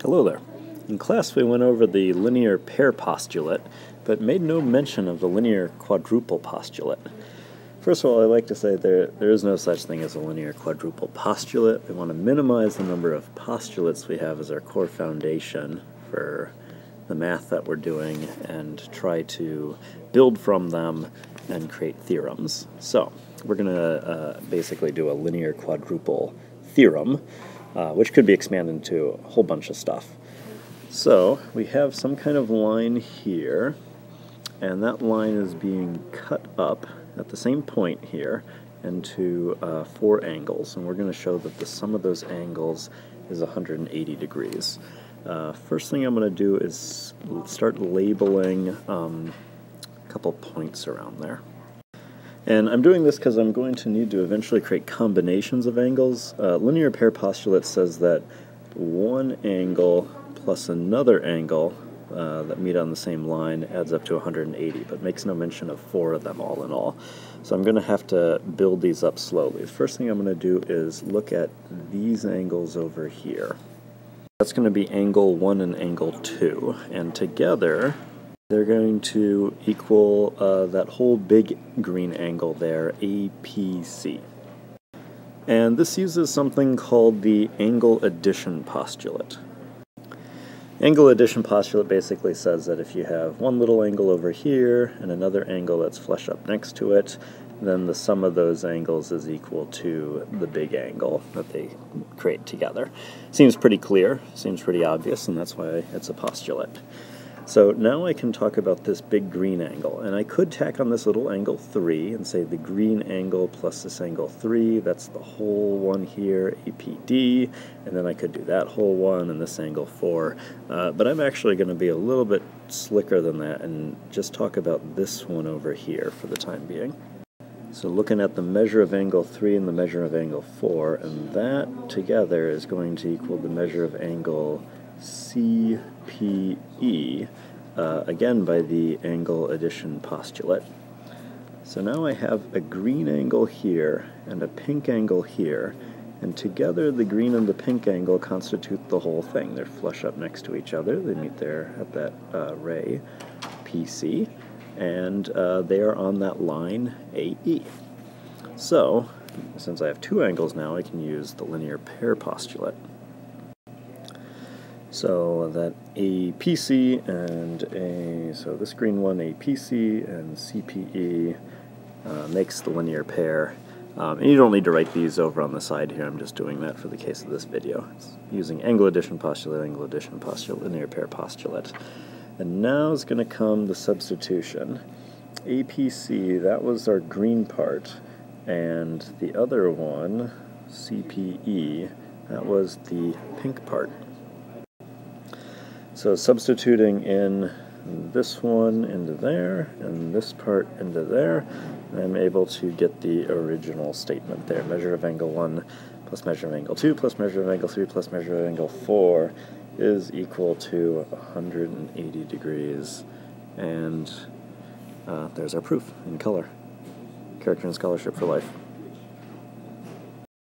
Hello there. In class we went over the linear pair postulate, but made no mention of the linear quadruple postulate. First of all, I'd like to say there is no such thing as a linear quadruple postulate. We want to minimize the number of postulates we have as our core foundation for the math that we're doing and try to build from them and create theorems. So we're going to basically do a linear quadruple theorem, which could be expanded into a whole bunch of stuff. So we have some kind of line here, and that line is being cut up at the same point here into 4 angles, and we're going to show that the sum of those angles is 180 degrees. First thing I'm going to do is start labeling a couple points around there. And I'm doing this because I'm going to need to eventually create combinations of angles. Linear pair postulate says that one angle plus another angle that meet on the same line adds up to 180, but makes no mention of 4 of them all in all. So I'm going to have to build these up slowly. The first thing I'm going to do is look at these angles over here. That's going to be angle 1 and angle 2, and together they're going to equal that whole big green angle there, APC. And this uses something called the angle addition postulate. Angle addition postulate basically says that if you have one little angle over here and another angle that's flush up next to it, then the sum of those angles is equal to the big angle that they create together. Seems pretty clear, seems pretty obvious, and that's why it's a postulate. So now I can talk about this big green angle, and I could tack on this little angle 3 and say the green angle plus this angle 3, that's the whole one here, APD, and then I could do that whole one and this angle 4, but I'm actually going to be a little bit slicker than that and just talk about this one over here for the time being. So looking at the measure of angle 3 and the measure of angle 4, and that together is going to equal the measure of angle CPE, again by the angle addition postulate. So now I have a green angle here and a pink angle here, and together the green and the pink angle constitute the whole thing. They're flush up next to each other, they meet there at that ray, PC, and they are on that line AE. So, since I have 2 angles now, I can use the linear pair postulate. So that APC and so this green one, APC and CPE, makes the linear pair. And you don't need to write these over on the side here, I'm just doing that for the case of this video. It's using angle addition postulate, linear pair postulate. And now is going to come the substitution. APC, that was our green part, and the other one, CPE, that was the pink part. So substituting in this one into there, and this part into there, I'm able to get the original statement there. Measure of angle 1 plus measure of angle 2 plus measure of angle 3 plus measure of angle 4 is equal to 180 degrees. And there's our proof in color. Character and scholarship for life.